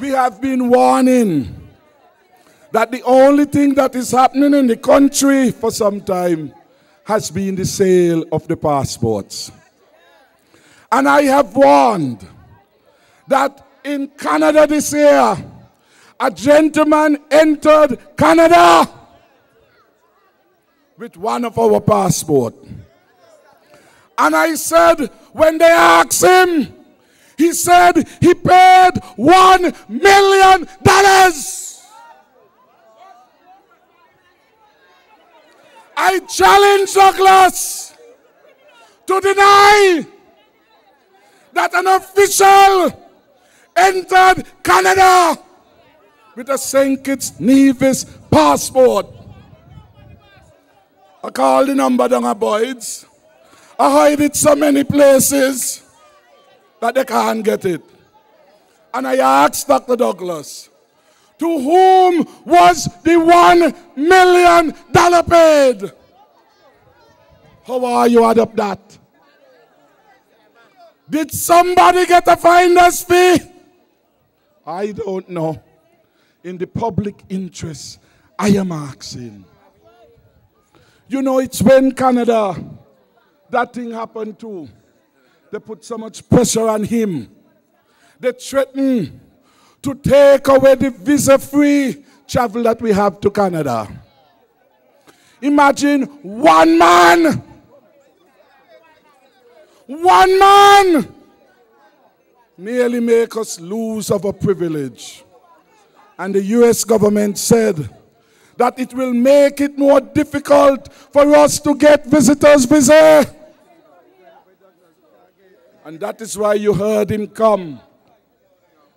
We have been warning that the only thing that is happening in the country for some time has been the sale of the passports. And I have warned that in Canada this year, a gentleman entered Canada with one of our passports. And I said, when they asked him, he said he paid $1 million. I challenge Douglas to deny that an official entered Canada with a St. Kitts Nevis passport. I call the number down a boys. I hide it so many places that they can't get it. And I asked Dr. Douglas, to whom was the $1 million paid? How are you add up that? Did somebody get a finder's fee? I don't know. In the public interest, I am asking. You know, it's when Canada, that thing happened too. They put so much pressure on him. They threaten to take away the visa-free travel that we have to Canada. Imagine one man nearly make us lose our privilege. And the US government said that it will make it more difficult for us to get visitors' visa. And that is why you heard him come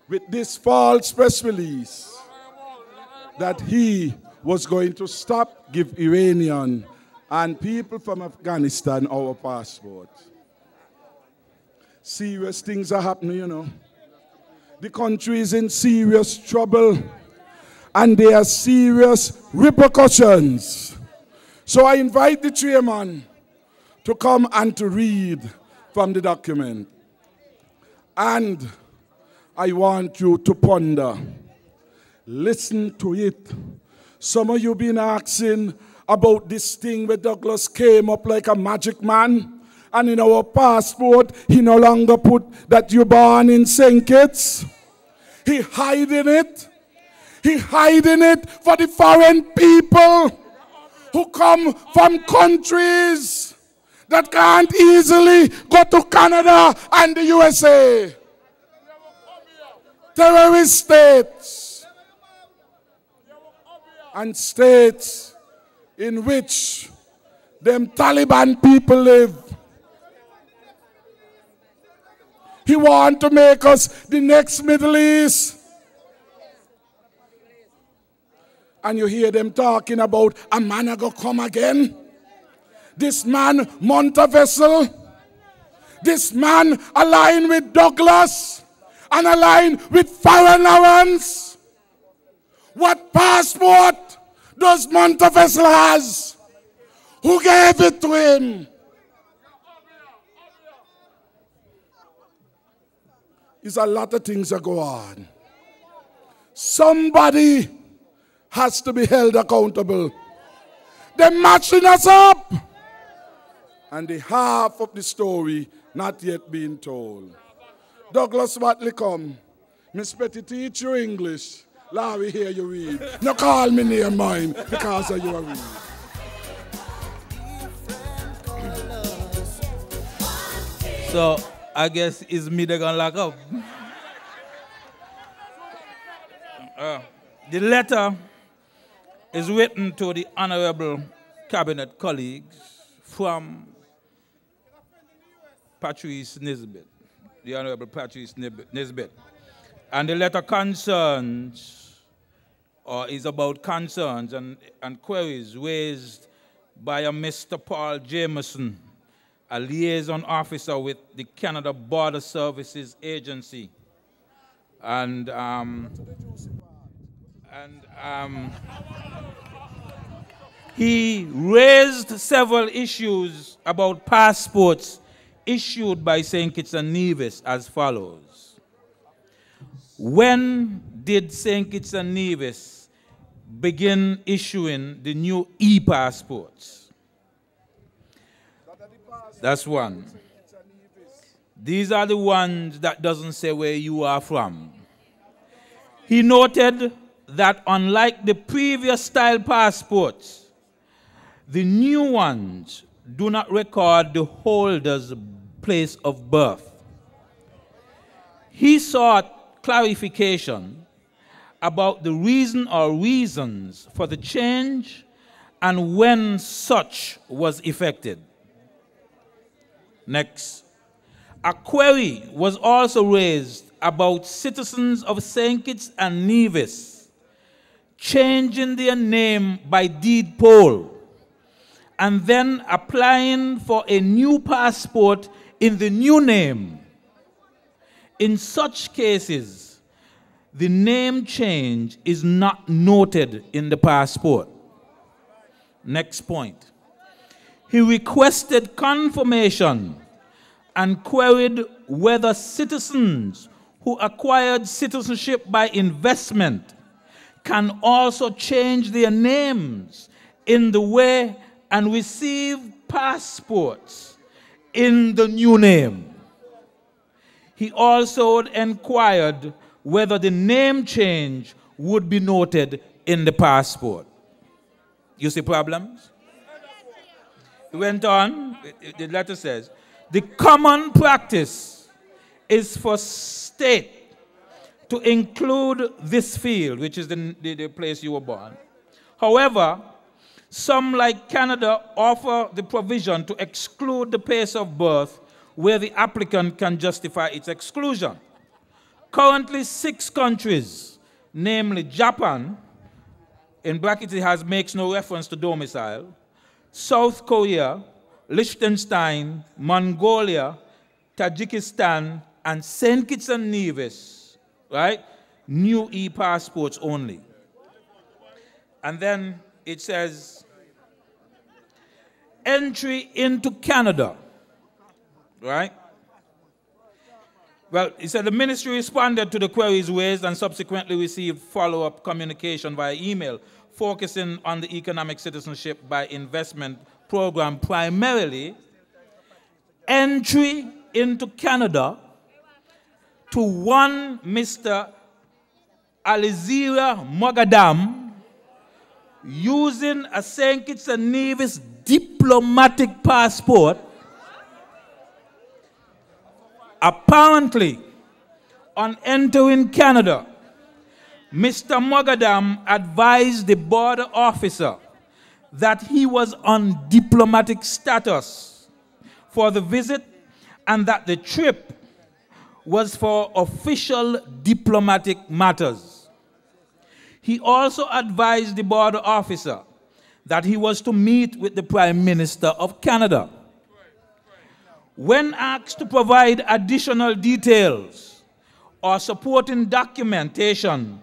with this false press release that he was going to stop, give Iranian and people from Afghanistan our passports. Serious things are happening, you know. The country is in serious trouble and there are serious repercussions. So I invite the chairman to come and to read from the document. And I want you to ponder. Listen to it. Some of you been asking about this thing where Douglas came up like a magic man. And in our passport, he no longer put that you're born in St. Kitts. He hiding it. He hiding it for the foreign people who come from countries that can't easily go to Canada and the USA. Terrorist states and states in which them Taliban people live. He wants to make us the next Middle East. And you hear them talking about a man go come again. This man, Montevessel. This man aligned with Douglas and aligned with foreign Lawrence. What passport does Montevessel has? Who gave it to him? There's a lot of things that go on. Somebody has to be held accountable. They're matching us up. And the half of the story not yet being told. Douglas Wattley come. Miss Petty teach you English. Larry hear you read. No call me near mine because of you read. So I guess it's me they're gonna lock up. The letter is written to the honorable cabinet colleagues from Patrice Nisbet, the Honorable Patrice Nisbet. And the letter concerns, or is about concerns and queries raised by a Mr. Paul Jameson, a liaison officer with the Canada Border Services Agency. And he raised several issues about passports issued by St. Kitts and Nevis as follows. When did St. Kitts and Nevis begin issuing the new e-passports? That's one. These are the ones that doesn't say where you are from. He noted that unlike the previous style passports, the new ones do not record the holder's place of birth. He sought clarification about the reason or reasons for the change and when such was effected. Next. A query was also raised about citizens of St. Kitts and Nevis changing their name by deed poll and then applying for a new passport in the new name. In such cases, the name change is not noted in the passport. Next point. He requested confirmation and queried whether citizens who acquired citizenship by investment can also change their names in the way and receive passports in the new name. He also inquired whether the name change would be noted in the passport. You see problems? He went on, the letter says, the common practice is for state to include this field, which is the place you were born. However, some, like Canada, offer the provision to exclude the place of birth where the applicant can justify its exclusion. Currently, 6 countries, namely Japan, in brackets it makes no reference to domicile, South Korea, Liechtenstein, Mongolia, Tajikistan, and St. Kitts and Nevis, right? New e-passports only. And then it says, entry into Canada, right? Well, he said the ministry responded to the queries raised and subsequently received follow-up communication via email, focusing on the economic citizenship by investment program, primarily entry into Canada to one Mr. Alizira Mogadam using a St. Kitts and Nevis diplomatic passport. Apparently, on entering Canada, Mr. Mogadam advised the border officer that he was on diplomatic status for the visit and that the trip was for official diplomatic matters. He also advised the border officer that he was to meet with the Prime Minister of Canada. When asked to provide additional details or supporting documentation,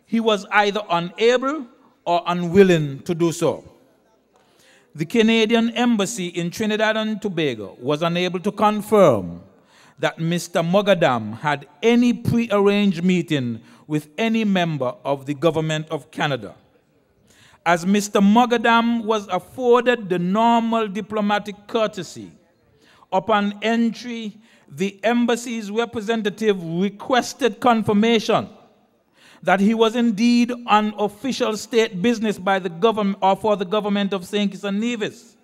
he was either unable or unwilling to do so. The Canadian Embassy in Trinidad and Tobago was unable to confirm that Mr. Mogadam had any pre-arranged meeting with any member of the Government of Canada. As Mr. Mogadam was afforded the normal diplomatic courtesy, upon entry, the embassy's representative requested confirmation that he was indeed on official state business by the government or for the government of St. Kitts and Nevis.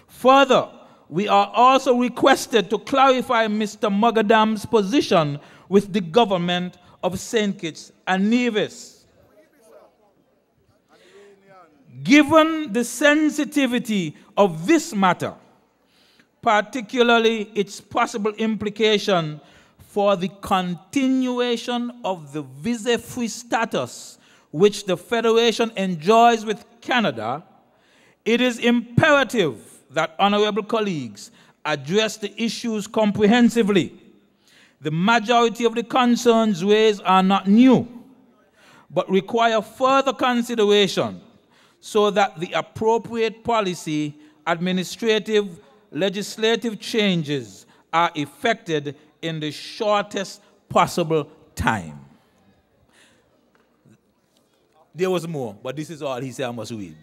Further, we are also requested to clarify Mr. Mogadam's position with the government of St. Kitts and Nevis. Given the sensitivity of this matter, particularly its possible implication for the continuation of the visa-free status which the Federation enjoys with Canada, it is imperative that honorable colleagues address the issues comprehensively. The majority of the concerns raised are not new, but require further consideration so that the appropriate policy, administrative, legislative changes are effected in the shortest possible time. There was more, but this is all he said I must read.